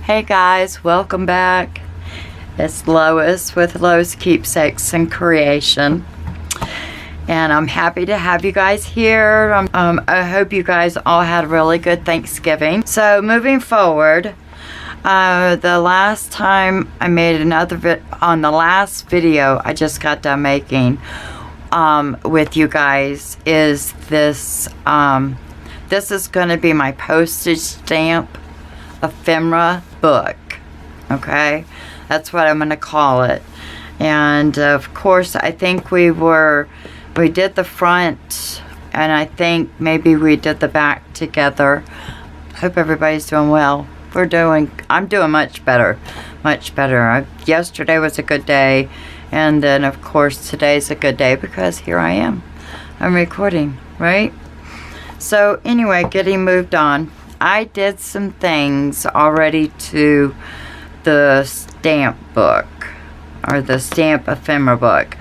Hey guys, welcome back. It's Lois with Lois Keepsakes and Creation. And I'm happy to have you guys here. I hope you guys all had a really good Thanksgiving. So moving forward, the last time I made another on the last video I just got done making with you guys is this. This is going to be my postage stamp ephemera book. Okay, that's what I'm going to call it. And of course, I think we did the front, and I think maybe we did the back together. Hope everybody's doing well. I'm doing much better. Yesterday was a good day, and then of course today's a good day because here I am. I'm recording, right? So anyway, getting moved on. I did some things already to the stamp book, or the stamp ephemera book,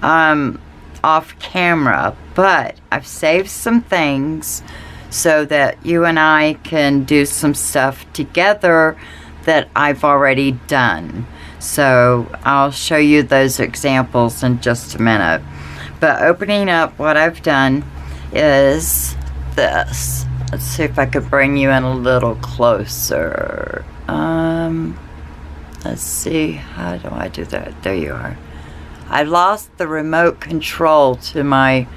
off camera, but I've saved some things so that you and I can do some stuff together that I've already done. So I'll show you those examples in just a minute. But opening up, what I've done is this. Let's see if I could bring you in a little closer. Let's see, how do I do that? There you are. I lost the remote control to my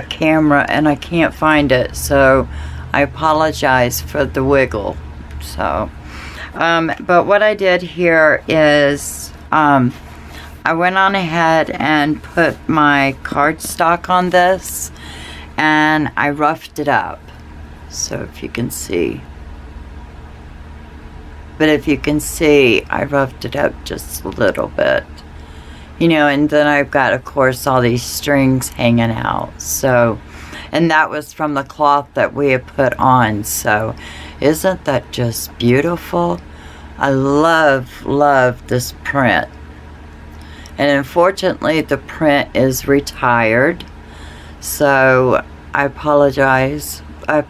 camera, and I can't find it, so I apologize for the wiggle. So, but what I did here is I went on ahead and put my cardstock on this, and I roughed it up. So if you can see. But if you can see, I roughed it up just a little bit. You know, and then I've got, of course, all these strings hanging out. So, and that was from the cloth that we had put on. So, isn't that just beautiful? I love this print. And unfortunately, the print is retired. So, I apologize. You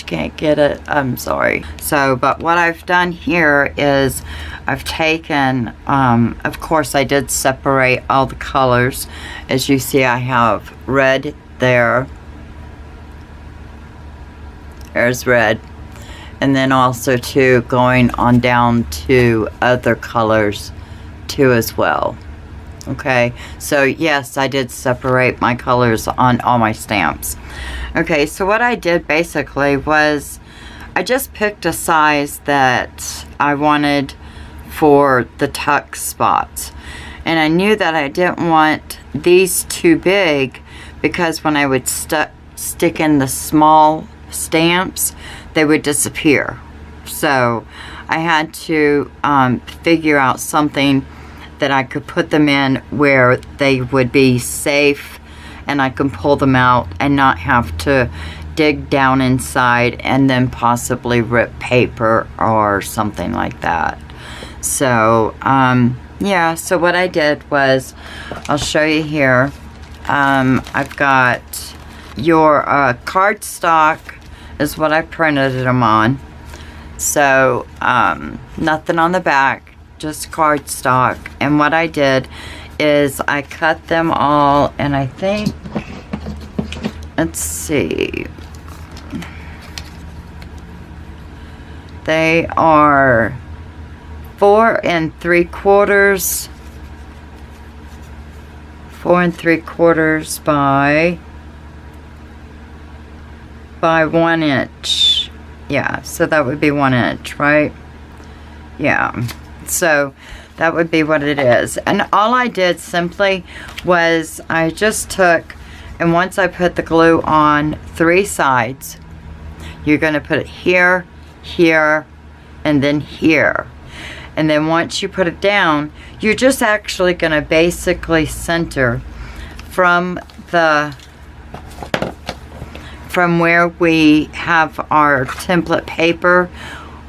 can't get it. I'm sorry. So, but what I've done here is I've taken, of course, I did separate all the colors. As you see, I have red there. There's red. And then also, too, going on down to other colors, too, as well. Okay, so yes, I did separate my colors on all my stamps. Okay, so what I did basically was I just picked a size that I wanted for the tuck spots. And I knew that I didn't want these too big because when I would stick in the small stamps, they would disappear. So I had to figure out something that I could put them in where they would be safe and I can pull them out and not have to dig down inside and then possibly rip paper or something like that. So yeah, so what I did was, I'll show you here. I've got your cardstock is what I printed them on. So nothing on the back, just cardstock. And what I did is I cut them all, and I think, let's see, they are 4 3/4 by 1 inch. Yeah, so that would be 1 inch, right? Yeah, so that would be what it is. And all I did simply was I just took, and once I put the glue on 3 sides, you're going to put it here, here, and then here. And then once you put it down, you're just actually going to basically center from where we have our template paper,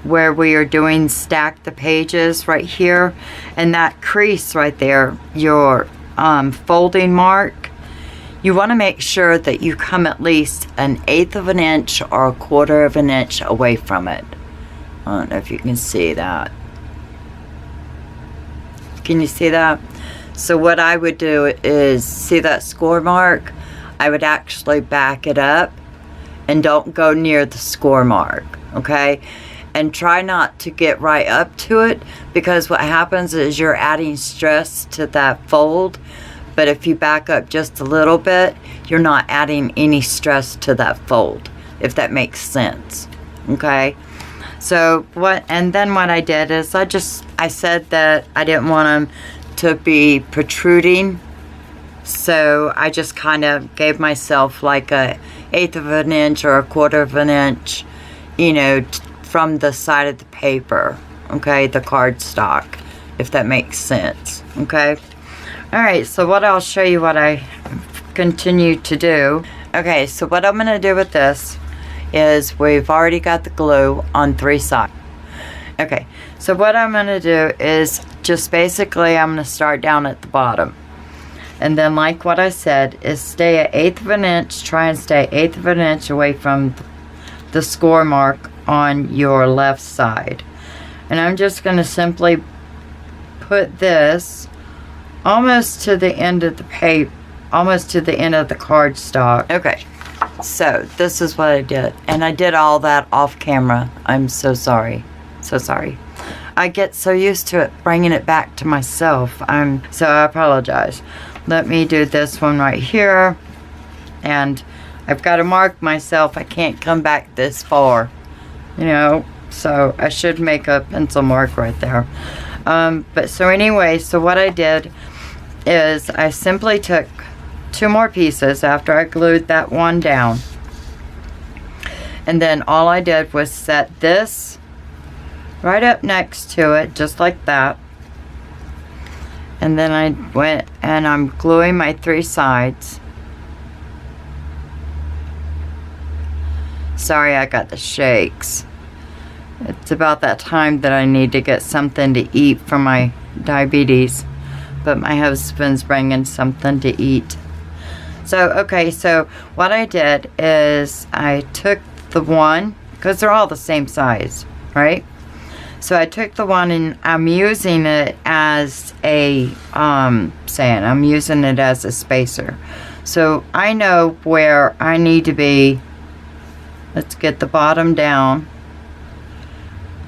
where we are doing stack the pages right here, and that crease right there, your folding mark, you want to make sure that you come at least 1/8 of an inch or 1/4 of an inch away from it. I don't know if you can see that. Can you see that? So what I would do is, see that score mark? I would actually back it up and don't go near the score mark, okay? And try not to get right up to it, because what happens is you're adding stress to that fold. But if you back up just a little bit, you're not adding any stress to that fold, if that makes sense, okay? So and then what I did is I said that I didn't want them to be protruding, so I just kind of gave myself like 1/8 of an inch or 1/4 of an inch, you know, from the side of the paper, okay, the cardstock, if that makes sense, okay? All right, so I'll show you what I continue to do. Okay, so what I'm gonna do with this is, we've already got the glue on 3 sides. Okay, so what I'm gonna do is just basically, I'm gonna start down at the bottom. And then, like what I said, is stay at 1/8 of an inch, try and stay 1/8 of an inch away from the score mark on your left side. And I'm just gonna simply put this almost to the end of the paper, almost to the end of the cardstock. Okay, so this is what I did, and I did all that off camera. I'm so sorry, so sorry. I get so used to it, bringing it back to myself. So I apologize. Let me do this one right here, and I've got to mark myself. I can't come back this far, you know, so I should make a pencil mark right there. But so anyway, so what I did is I simply took 2 more pieces after I glued that one down, and then all I did was set this right up next to it, just like that. And then I went and I'm gluing my 3 sides. Sorry, I got the shakes. It's about that time that I need to get something to eat for my diabetes, but my husband's bringing something to eat. So, okay, so what I did is I took the one, because they're all the same size, right? So I took the one and I'm using it as a, I'm using it as a spacer. So I know where I need to be. Let's get the bottom down.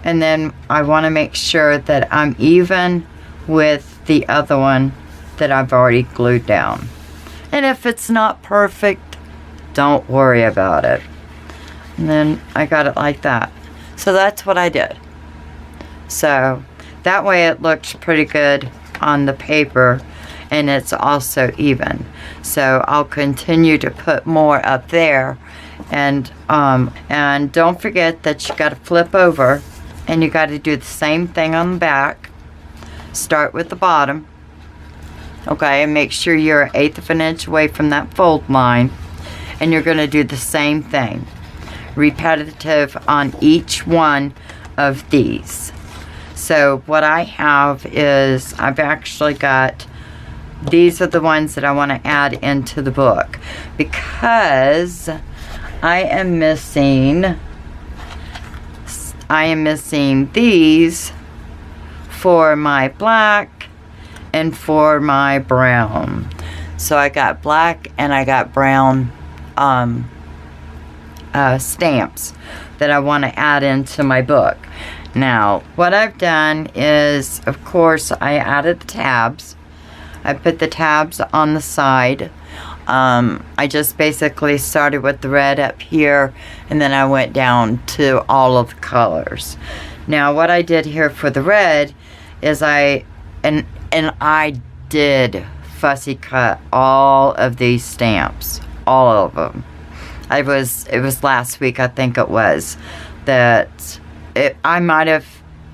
And then I want to make sure that I'm even with the other one that I've already glued down. And if it's not perfect, don't worry about it. And then I got it like that. So that's what I did. So that way it looks pretty good on the paper, and it's also even. So I'll continue to put more up there, and don't forget that you got to flip over, and you got to do the same thing on the back. Start with the bottom, okay, and make sure you're 1/8 of an inch away from that fold line, and you're going to do the same thing, repetitive on each one of these. So what I have is, I've actually got, these are the ones that I want to add into the book, because I am missing these for my black and for my brown. So I got black and I got brown stamps that I want to add into my book. Now, what I've done is, of course, I added the tabs. I put the tabs on the side. I just basically started with the red up here, and then I went down to all of the colors. Now, what I did here for the red is I did fussy cut all of these stamps, all of them. It was last week, I think it was, that I might have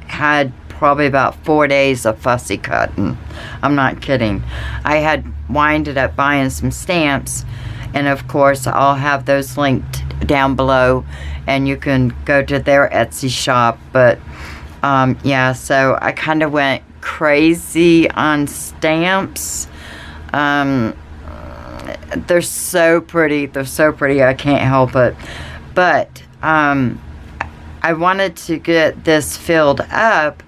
had probably about 4 days of fussy cutting. I'm not kidding. I had winded up buying some stamps, and of course I'll have those linked down below, and you can go to their Etsy shop. But yeah, so I kind of went crazy on stamps. they're so pretty. They're so pretty. I can't help it. But I wanted to get this filled up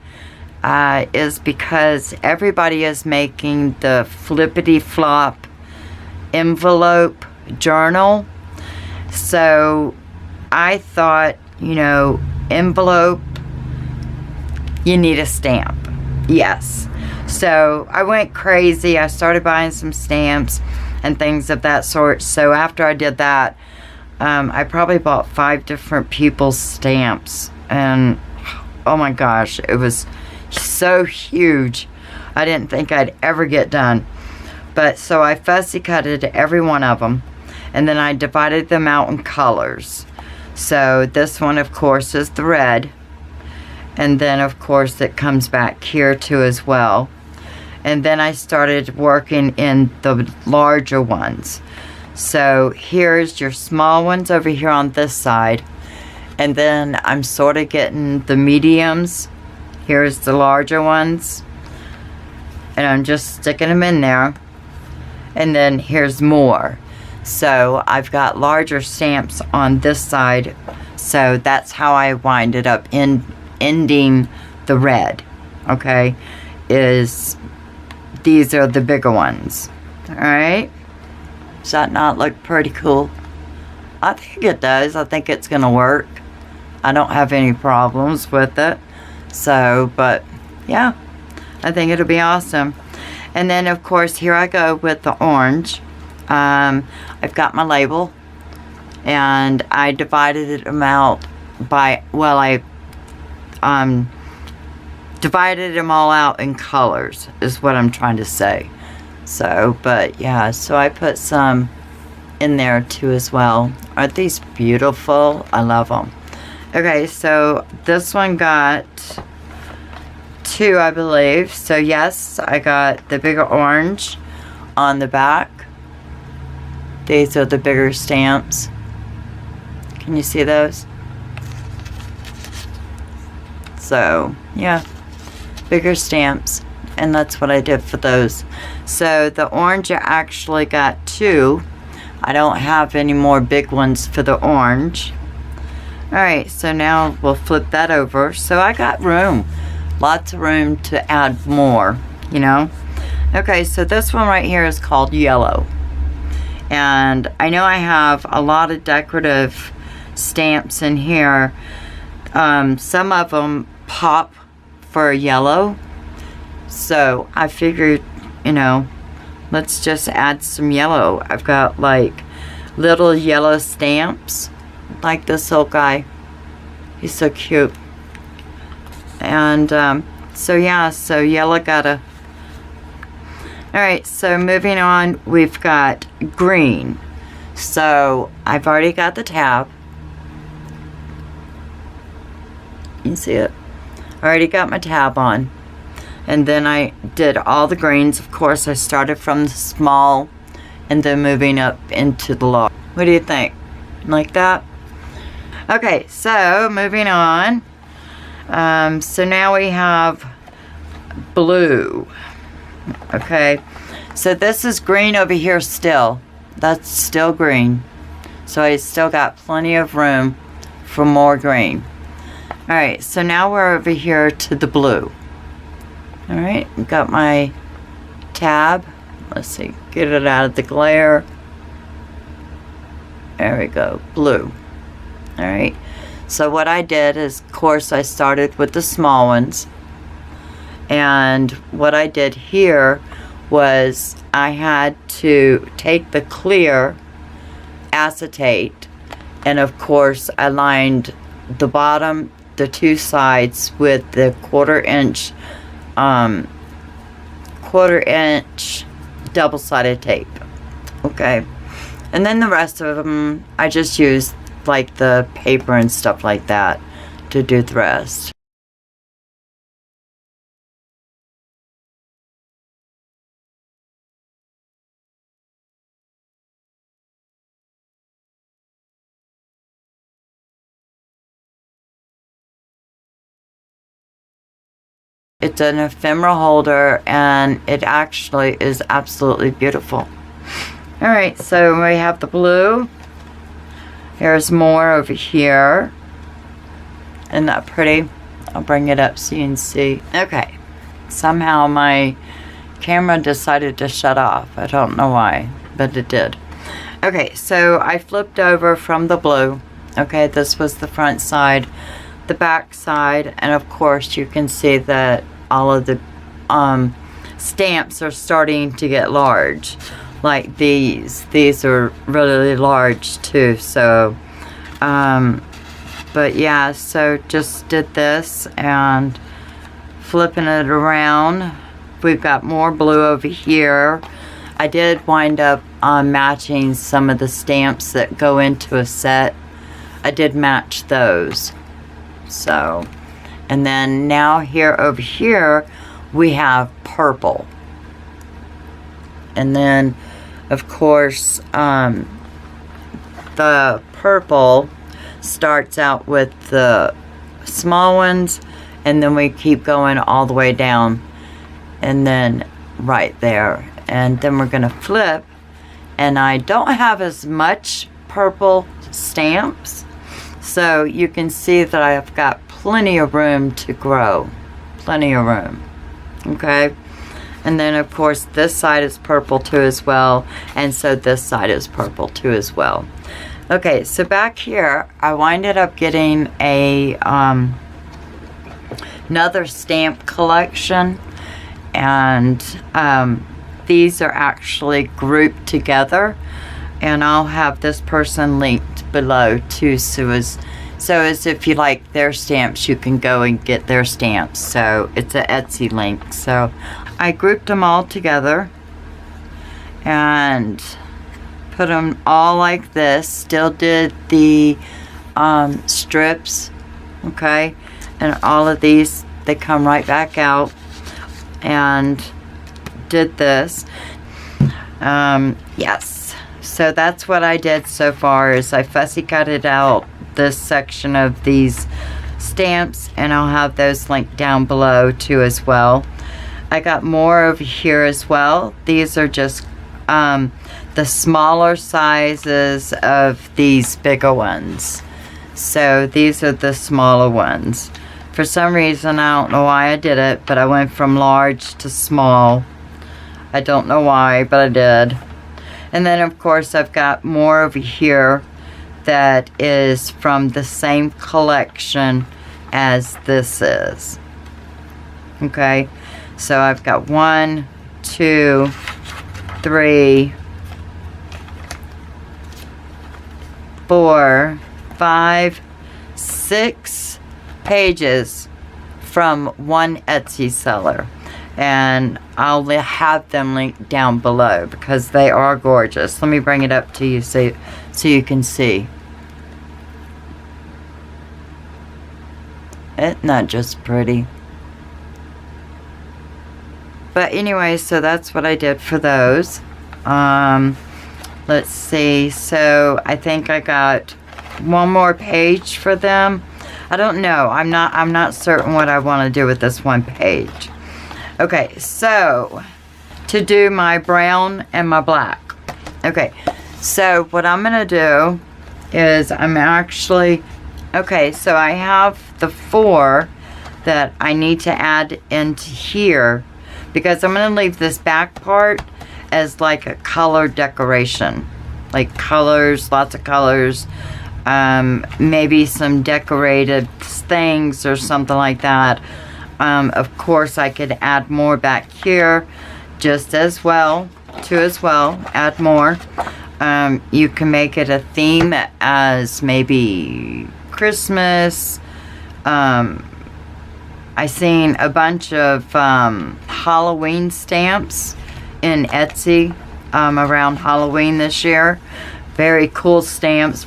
is because everybody is making the flippity flop envelope journal. So I thought, you know, envelope, you need a stamp. Yes. So I went crazy. I started buying some stamps and things of that sort. So after I did that, I probably bought 5 different people's stamps. And oh my gosh, it was so huge. I didn't think I'd ever get done. But so I fussy cutted every one of them. And then I divided them out in colors. So this one, of course, is the red. And then, of course, it comes back here too as well. And then I started working in the larger ones. So here's your small ones over here on this side. And then I'm sort of getting the mediums. Here's the larger ones. And I'm just sticking them in there. And then here's more. So I've got larger stamps on this side. So that's how I winded up ending the red. Okay? These are the bigger ones. Alright? Does that not look pretty cool? I think it does. I think it's going to work. I don't have any problems with it. So, but yeah. I think it'll be awesome. And then, of course, here I go with the orange. I've got my label. And I divided them out by, well, I divided them all out in colors, is what I'm trying to say. So, but yeah, so I put some in there too as well. Aren't these beautiful? I love them. Okay, so this one got 2, I believe. So yes, I got the bigger orange on the back. These are the bigger stamps. Can you see those? So, yeah. Bigger stamps. And that's what I did for those. So, the orange I actually got 2. I don't have any more big ones for the orange. Alright, so now we'll flip that over. So, I got room. Lots of room to add more, you know. Okay, so this one right here is called yellow. And I know I have a lot of decorative stamps in here. Some of them pop for yellow. So I figured, you know, let's just add some yellow. I've got like little yellow stamps. Like this little guy. He's so cute. And so yeah, so yellow got a... Alright, so moving on, we've got green. So I've already got the tab. You can see it. I already got my tab on. And then I did all the greens. Of course, I started from the small and then moving up into the large. What do you think? Like that? Okay, so moving on. So now we have blue. Okay, so this is green over here still. That's still green. So I still got plenty of room for more green. Alright, so now we're over here to the blue. Alright, got my tab. Let's see, get it out of the glare. There we go, blue. Alright, so what I did is, of course, I started with the small ones. And what I did here was I had to take the clear acetate and, of course, I lined the bottom, the 2 sides with the quarter inch double-sided tape. Okay, and then the rest of them I just used like the paper and stuff like that to do the rest. It's an ephemera holder and it actually is absolutely beautiful. Alright, so we have the blue. There's more over here. Isn't that pretty? I'll bring it up so you can see. Okay. Somehow my camera decided to shut off. I don't know why, but it did. Okay, so I flipped over from the blue. Okay, this was the front side, the back side, and of course you can see that all of the stamps are starting to get large. Like these are really large too. So but yeah, so just did this and flipping it around. We've got more blue over here. I did wind up matching some of the stamps that go into a set. I did match those. So, and then now here over here we have purple. And then of course the purple starts out with the small ones, and then we keep going all the way down, and then right there, and then we're gonna flip. And I don't have as much purple stamps, so you can see that I've got plenty of room to grow, plenty of room. Okay, and then of course this side is purple too as well, and so this side is purple too as well. Okay, so back here I winded up getting a another stamp collection, and these are actually grouped together, and I'll have this person linked below too, so as if you like their stamps, you can go and get their stamps. So it's an Etsy link. So I grouped them all together and put them all like this. Still did the strips, okay, and all of these, they come right back out, and did this. Yes, so that's what I did so far, is I fussy cutted out this section of these stamps, and I'll have those linked down below too as well. I got more over here as well. These are just the smaller sizes of these bigger ones. So these are the smaller ones. For some reason, I don't know why I did it, but I went from large to small. I don't know why, but I did. And then of course I've got more over here that is from the same collection as this is. Okay, so I've got 1, 2, 3, 4, 5, 6 pages from one Etsy seller, and I'll have them linked down below because they are gorgeous. Let me bring it up to you so you can see. It's not just pretty. But anyway, so that's what I did for those. Let's see. So I think I got one more page for them. I don't know. I'm not certain what I want to do with this one page. Okay, so to do my brown and my black. Okay, so what I'm gonna do is I'm actually, okay, so I have the 4 that I need to add into here, because I'm gonna leave this back part as like a color decoration, like colors, lots of colors, maybe some decorated things or something like that. Of course I could add more back here just as well, add more. You can make it a theme as maybe Christmas. I seen a bunch of Halloween stamps in Etsy around Halloween this year. Very cool stamps,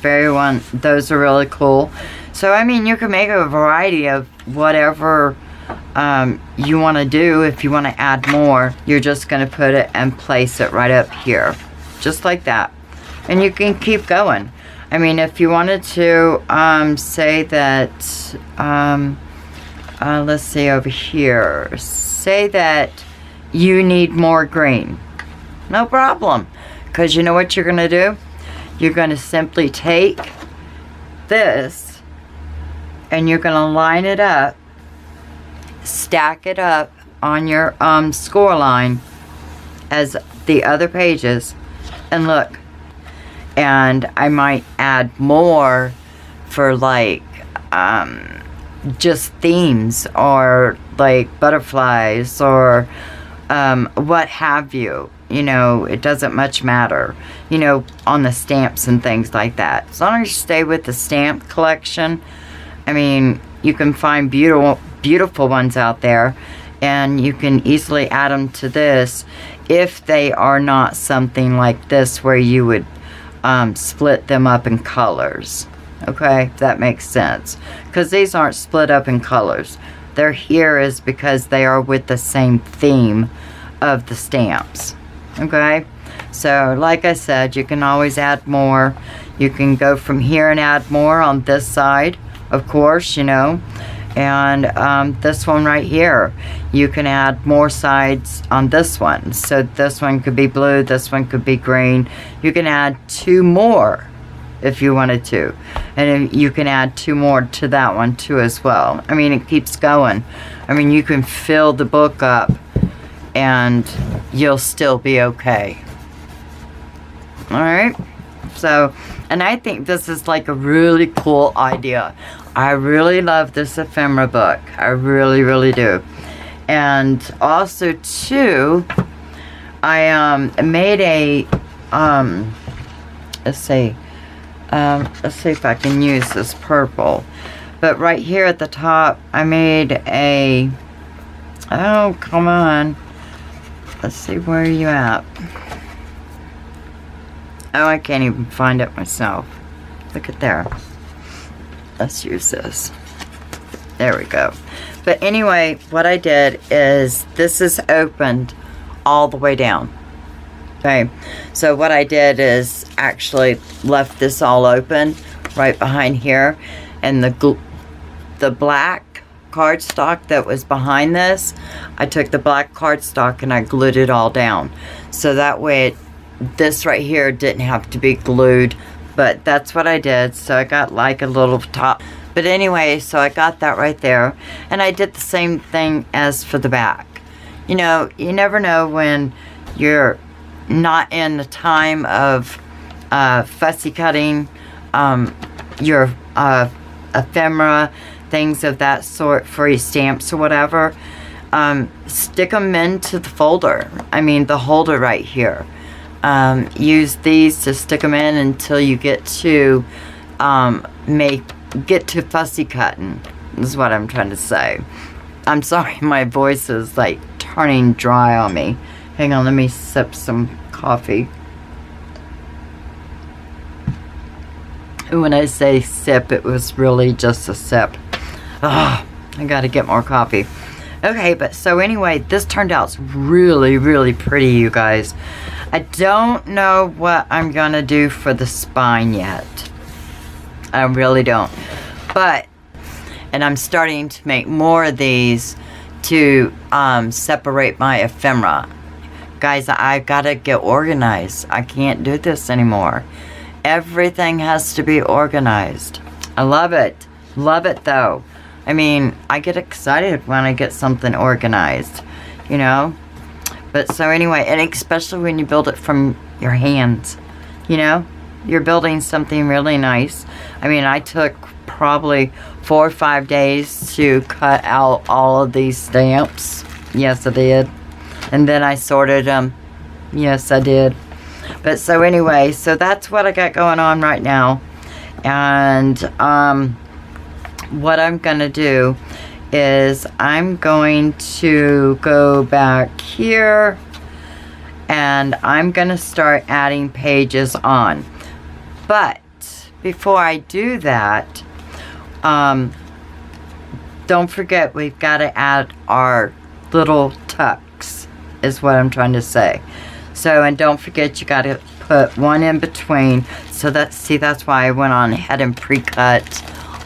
those are really cool. So I mean, you can make a variety of whatever you want to do. If you want to add more, you're just going to put it and place it right up here, just like that, and you can keep going. I mean, if you wanted to say that let's see over here, say that you need more green, no problem, Because you know what you're going to do? You're going to simply take this and you're going to line it up, stack it up on your score line as the other pages, and look. And I might add more for like just themes or like butterflies or what have you. You know, it doesn't much matter, you know, on the stamps and things like that. As long as you stay with the stamp collection, I mean, you can find beautiful ones out there, and you can easily add them to this if they are not something like this where you would split them up in colors. Okay, if that makes sense. Because these aren't split up in colors. They're here is because they are with the same theme of the stamps. Okay, so like I said, you can always add more. You can go from here and add more on this side, of course, you know. And this one right here, you can add more sides on this one. So this one could be blue, this one could be green. You can add 2 more if you wanted to. And you can add 2 more to that one too as well. I mean, it keeps going. I mean, you can fill the book up and you'll still be okay. Alright? So, and I think this is like a really cool idea. I really love this ephemera book. I really, really do. And also too, I made a let's see if I can use this purple. But right here at the top, I made a, oh come on, let's see, where are you at? Oh, I can't even find it myself. Look at there. Let's use this. There we go. But anyway, what I did is this is opened all the way down. Okay, so what I did is actually left this all open right behind here, and the black cardstock that was behind this, I took the black cardstock and I glued it all down. So that way this right here didn't have to be glued, but that's what I did. So I got like a little top, but anyway, so I got that right there, and I did the same thing as for the back. You know, you never know when you're not in the time of fussy cutting your ephemera, things of that sort for your stamps or whatever. Stick them into the folder. I mean, the holder right here. Use these to stick them in until you get to get to fussy cutting, is what I'm trying to say. I'm sorry, my voice is like turning dry on me. Hang on, let me sip some coffee. When I say sip, it was really just a sip. Oh, I gotta get more coffee. Okay, but so anyway, this turned out really, really pretty, you guys. I don't know what I'm gonna do for the spine yet. I really don't. But, and I'm starting to make more of these to separate my ephemera. Guys, I gotta get organized. I can't do this anymore. Everything has to be organized. I love it. Love it though. I mean, I get excited when I get something organized, you know? But so anyway, and especially when you build it from your hands, you know? You're building something really nice. I mean, I took probably 4 or 5 days to cut out all of these stamps. Yes, I did. And then I sorted them. Yes, I did. But so anyway, so that's what I got going on right now. And what I'm gonna do is I'm going to go back here and I'm gonna start adding pages on. But before I do that, don't forget we've got to add our little tucks, is what I'm trying to say. So, and don't forget you got to put one in between. So that's, see, that's why I went on ahead and pre-cut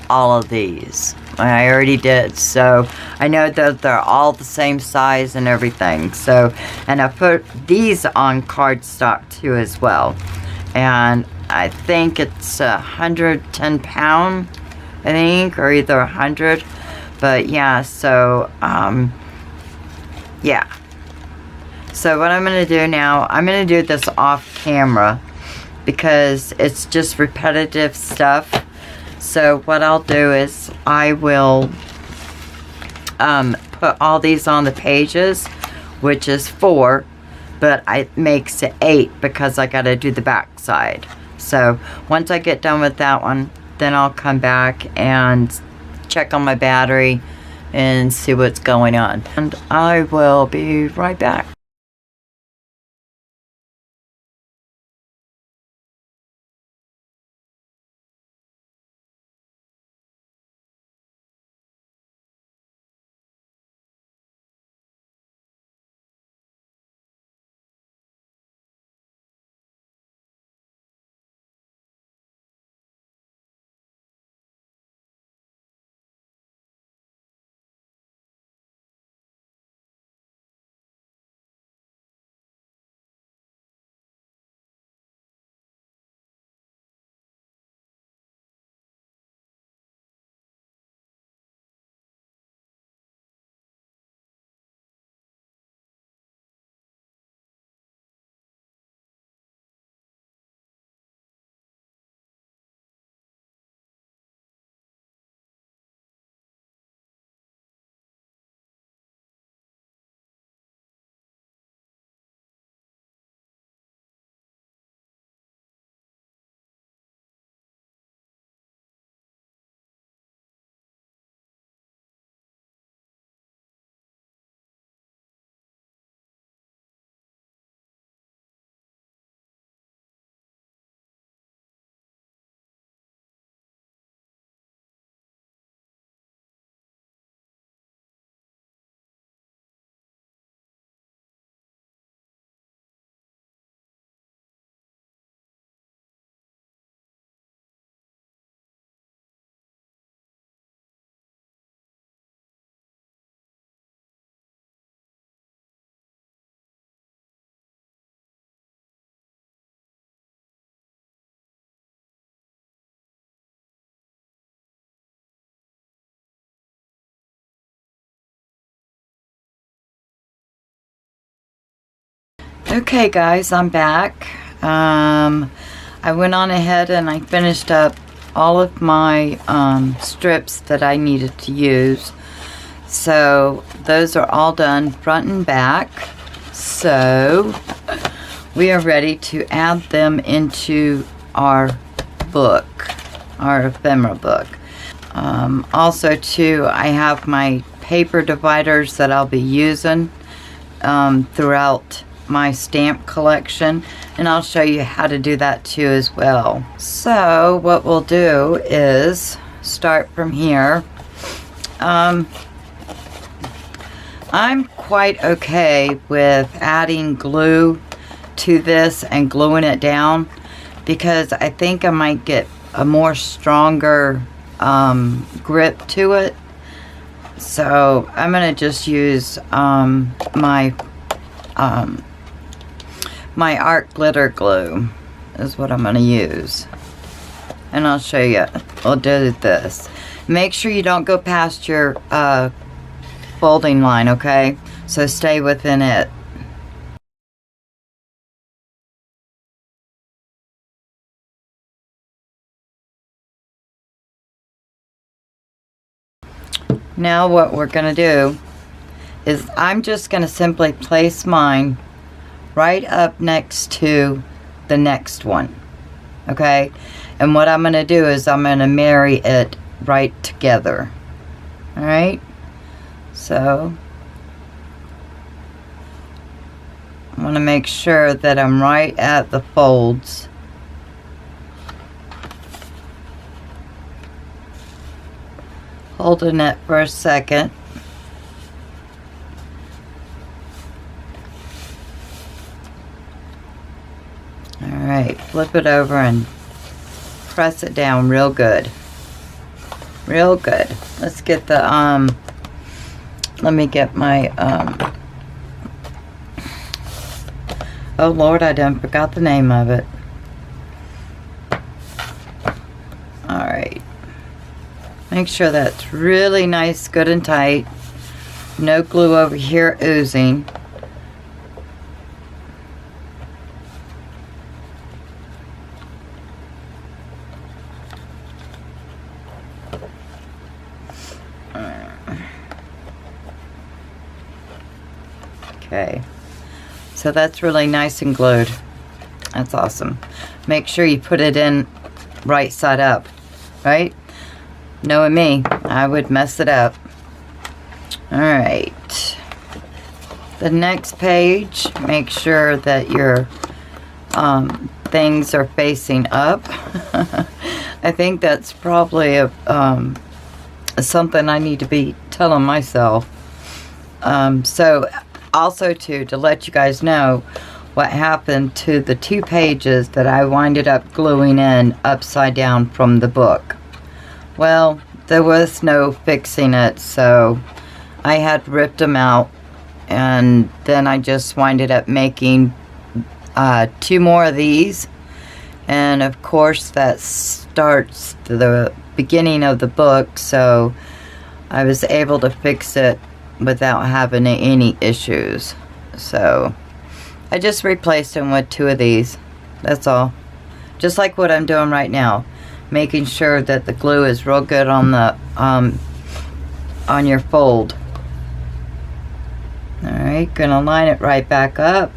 all of these. I already did. So I know that they're all the same size and everything. So, and I put these on cardstock too as well. And I think it's 110 pound, I think, or either 100. But yeah, so yeah. So what I'm going to do now, I'm going to do this off camera because it's just repetitive stuff. So what I'll do is I will put all these on the pages, which is 4, but it makes it 8 because I got to do the back side. So once I get done with that one, then I'll come back and check on my battery and see what's going on. And I will be right back. Okay guys, I'm back. I went on ahead and I finished up all of my strips that I needed to use. So those are all done front and back. So we are ready to add them into our book, our ephemera book. Also too, I have my paper dividers that I'll be using throughout my stamp collection, and I'll show you how to do that too as well. So what we'll do is start from here. I'm quite okay with adding glue to this and gluing it down because I think I might get a more stronger grip to it. So I'm gonna just use my art glitter glue is what I'm going to use, and I'll show you. I'll do this. Make sure you don't go past your folding line, okay? So stay within it. Now what we're going to do is I'm just going to simply place mine right up next to the next one, okay? And what I'm going to do is I'm going to marry it right together. All right, so I want to make sure that I'm right at the folds. Holding it for a second. Alright, flip it over and press it down real good. real good. Let's get the, let me get my, oh Lord, I done forgot the name of it. Alright. Make sure that's really nice, good and tight. No glue over here oozing. Okay, so that's really nice and glued. That's awesome. Make sure you put it in right side up, right? Knowing me, I would mess it up. Alright, the next page, make sure that your things are facing up. I think that's probably a, something I need to be telling myself. So also to let you guys know what happened to the 2 pages that I winded up gluing in upside down from the book. Well, there was no fixing it, so I had ripped them out, and then I just winded up making 2 more of these, and of course that starts the beginning of the book, so I was able to fix it without having any issues. So I just replaced them with 2 of these. That's all. Just like what I'm doing right now, making sure that the glue is real good on the on your fold. Alright, gonna line it right back up.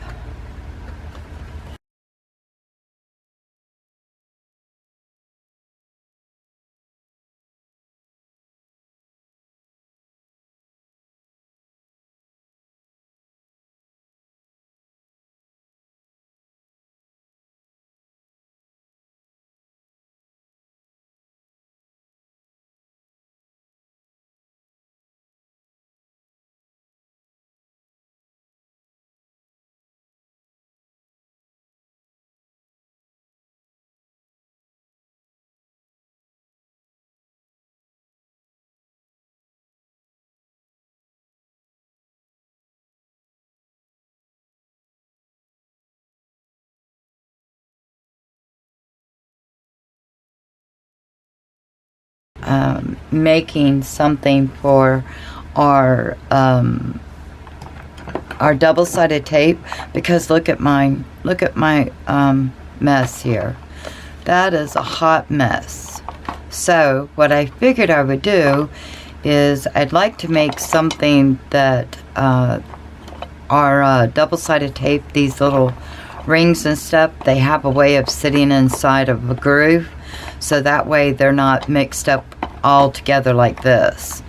Making something for our double-sided tape, because look at mine. Look at my mess here. That is a hot mess. So what I figured I would do is I'd like to make something that our double-sided tape, these little rings and stuff, they have a way of sitting inside of a groove, so that way they're not mixed up all together like this.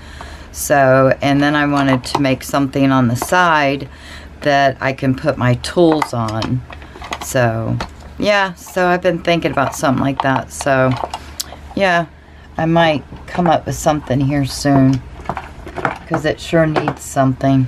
So, and then I wanted to make something on the side that I can put my tools on. So yeah, so I've been thinking about something like that. So yeah, I might come up with something here soon, because it sure needs something.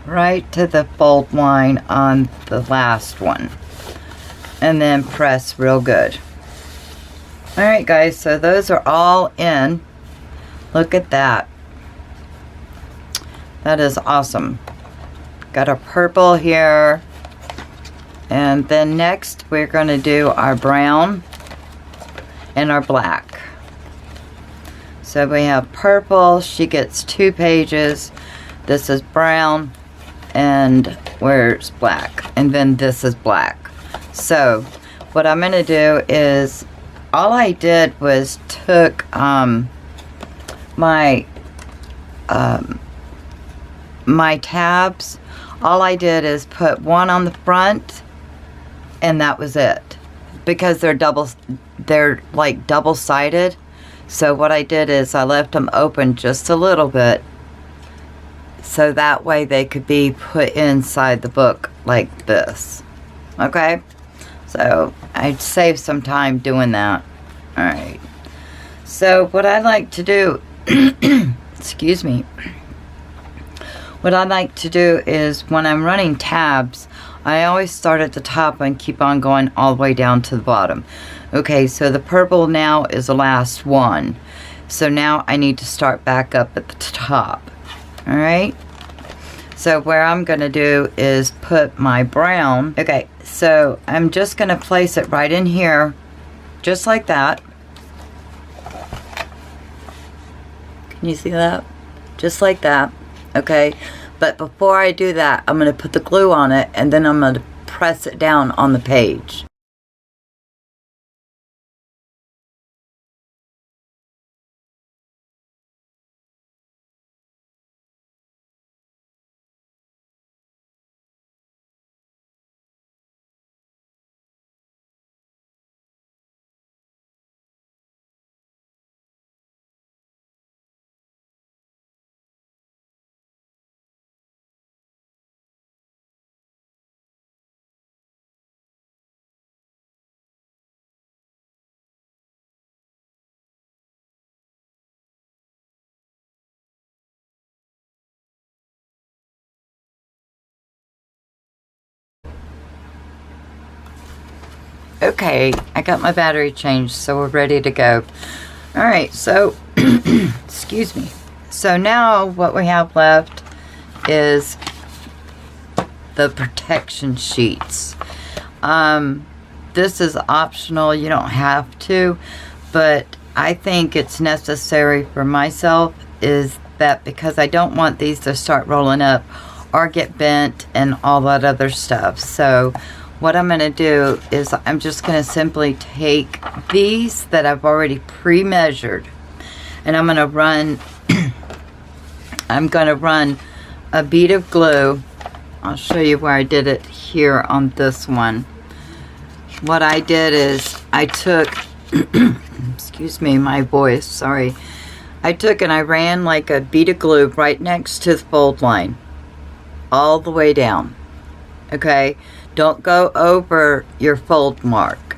Right to the fold line on the last one, and then press real good. Alright guys, so those are all in. Look at that. That is awesome. Got a purple here, and then next we're going to do our brown and our black. So we have purple, she gets 2 pages. This is brown, and where's black, and then this is black. So what I'm going to do is, all I did was took my my tabs. All I did is put one on the front, and that was it, because they're like double-sided. So what I did is I left them open just a little bit, so that way they could be put inside the book like this. Okay, so I'd save some time doing that. Alright, so what I like to do excuse me, What I like to do is when I'm running tabs, I always start at the top and keep on going all the way down to the bottom. Okay, so the purple now is the last one. So now I need to start back up at the top. Alright? So where I'm going to do is put my brown. Okay, so I'm just going to place it right in here. Just like that. Can you see that? Just like that. Okay, but before I do that, I'm going to put the glue on it, and then I'm going to press it down on the page. Okay, I got my battery changed, so we're ready to go. Alright, so, excuse me. So now what we have left is the protection sheets. This is optional, you don't have to, but I think it's necessary for myself, is that because I don't want these to start rolling up or get bent and all that other stuff. So what I'm going to do is I'm just going to simply take these that I've already pre-measured, and I'm going to run a bead of glue. I'll show you where I did it here on this one. What I did is I took excuse me, my voice, sorry. I took and I ran like a bead of glue right next to the fold line all the way down. Okay, don't go over your fold mark,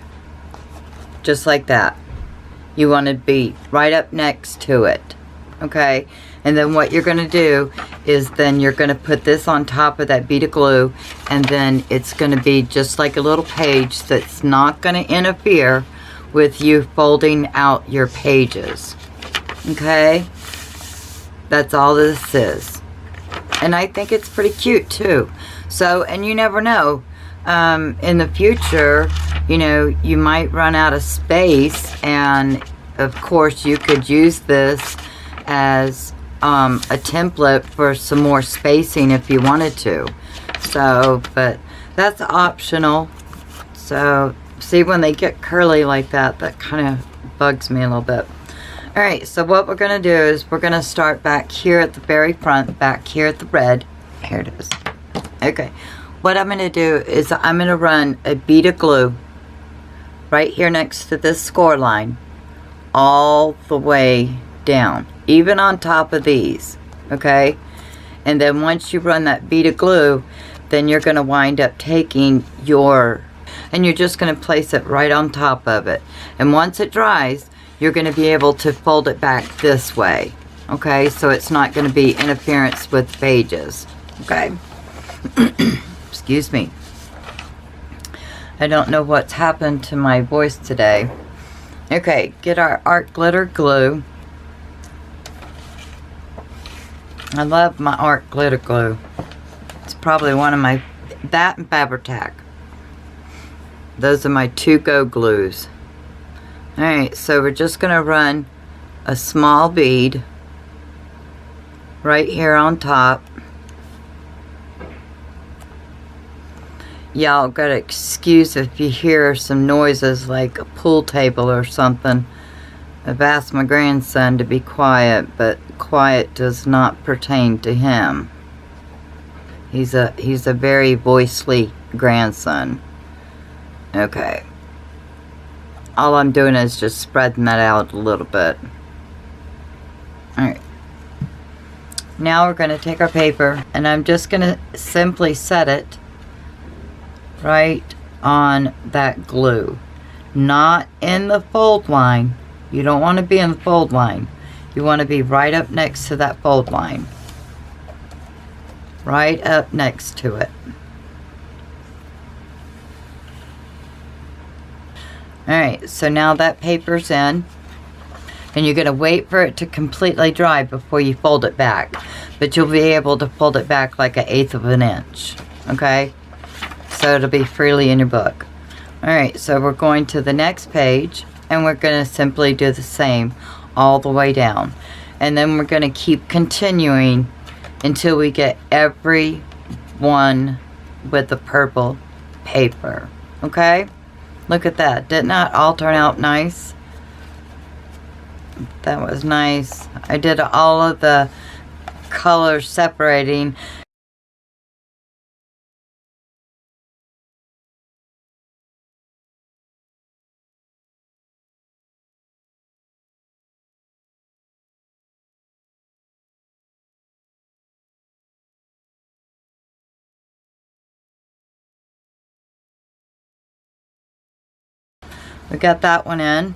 just like that. You want to be right up next to it. Okay, and then what you're going to do is then you're going to put this on top of that bead of glue, and then it's going to be just like a little page that's not going to interfere with you folding out your pages. Okay, that's all this is, and I think it's pretty cute too. So, and you never know, in the future, you know, you might run out of space, and of course you could use this as a template for some more spacing if you wanted to. So, but that's optional. So see, when they get curly like that, that kind of bugs me a little bit. Alright, so what we're going to do is we're going to start back here at the very front, back here at the red. Here it is. Okay, what I'm going to do is I'm going to run a bead of glue right here next to this score line all the way down, even on top of these. Okay, and then once you run that bead of glue, then you're going to wind up taking your, and you're just going to place it right on top of it, and once it dries, you're going to be able to fold it back this way. Okay, so it's not going to be interference with pages. Okay. Excuse me. I don't know what's happened to my voice today. Okay, get our art glitter glue. I love my art glitter glue. It's probably one of my, that and Fabri-Tac. Those are my two go glues. Alright, so we're just going to run a small bead right here on top. Y'all gotta excuse if you hear some noises like a pool table or something. I've asked my grandson to be quiet, but quiet does not pertain to him. He's a very voicely grandson. Okay. All I'm doing is just spreading that out a little bit. Alright. Now we're going to take our paper, and I'm just going to simply set it right on that glue. Not in the fold line. You don't want to be in the fold line. You want to be right up next to that fold line. right up next to it. Alright, so now that paper's in, and you're going to wait for it to completely dry before you fold it back. But you'll be able to fold it back like 1/8 of an inch. Okay? So it'll be freely in your book. Alright, so we're going to the next page, and we're going to simply do the same all the way down. And then we're going to keep continuing until we get every one with the purple paper. Okay? Look at that. Didn't that all turn out nice? That was nice. I did all of the colors separating. We got that one in.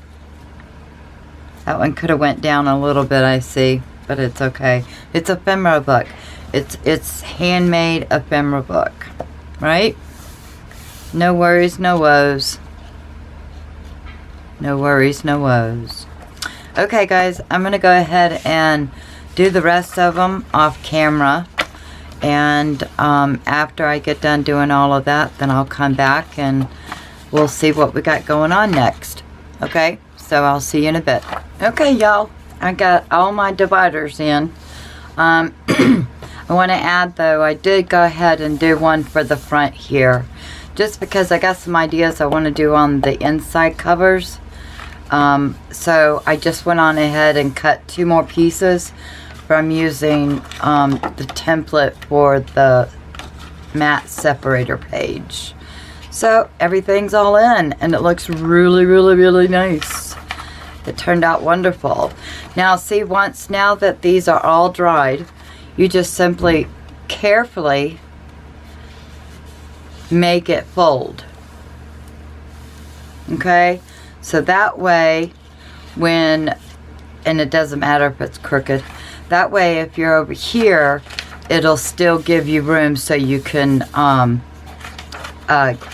That one could have went down a little bit, I see, but it's okay. It's ephemera book. It's handmade ephemera book, right? No worries, no woes. No worries, no woes. Okay, guys, I'm gonna go ahead and do the rest of them off camera, and after I get done doing all of that, then I'll come back and we'll see what we got going on next. Okay, so I'll see you in a bit. Okay, y'all, I got all my dividers in. I want to add, though, I did go ahead and do one for the front here, just because I got some ideas I want to do on the inside covers. So I just went on ahead and cut 2 more pieces from using the template for the matte separator page. So everything's all in, and it looks really, really, really nice. It turned out wonderful. Now see, now that these are all dried, you just simply carefully make it fold. Okay? So that way, and it doesn't matter if it's crooked, that way if you're over here, it'll still give you room so you can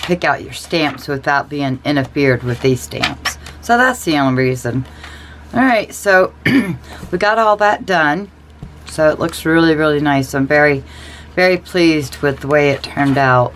pick out your stamps without being interfered with these stamps. So that's the only reason. Alright, so we got all that done. So it looks really, really nice. I'm very, very pleased with the way it turned out.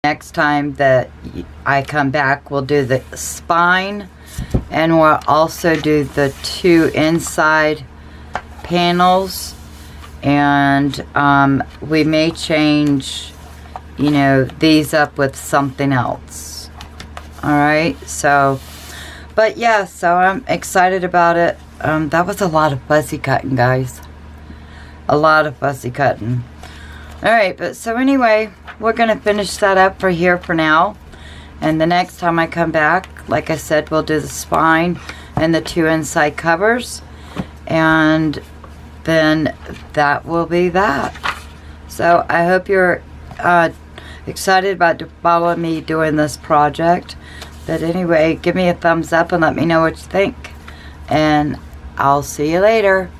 Next time that I come back, we'll do the spine, and we'll also do the 2 inside panels, and we may change, you know, these up with something else. Alright, so, but yeah, so I'm excited about it. That was a lot of fussy cutting, guys. A lot of fussy cutting. Alright, but so anyway, we're going to finish that up for here for now. And the next time I come back, like I said, we'll do the spine and the 2 inside covers. And then that will be that. So I hope you're excited about following me doing this project. But anyway, give me a thumbs up and let me know what you think. And I'll see you later.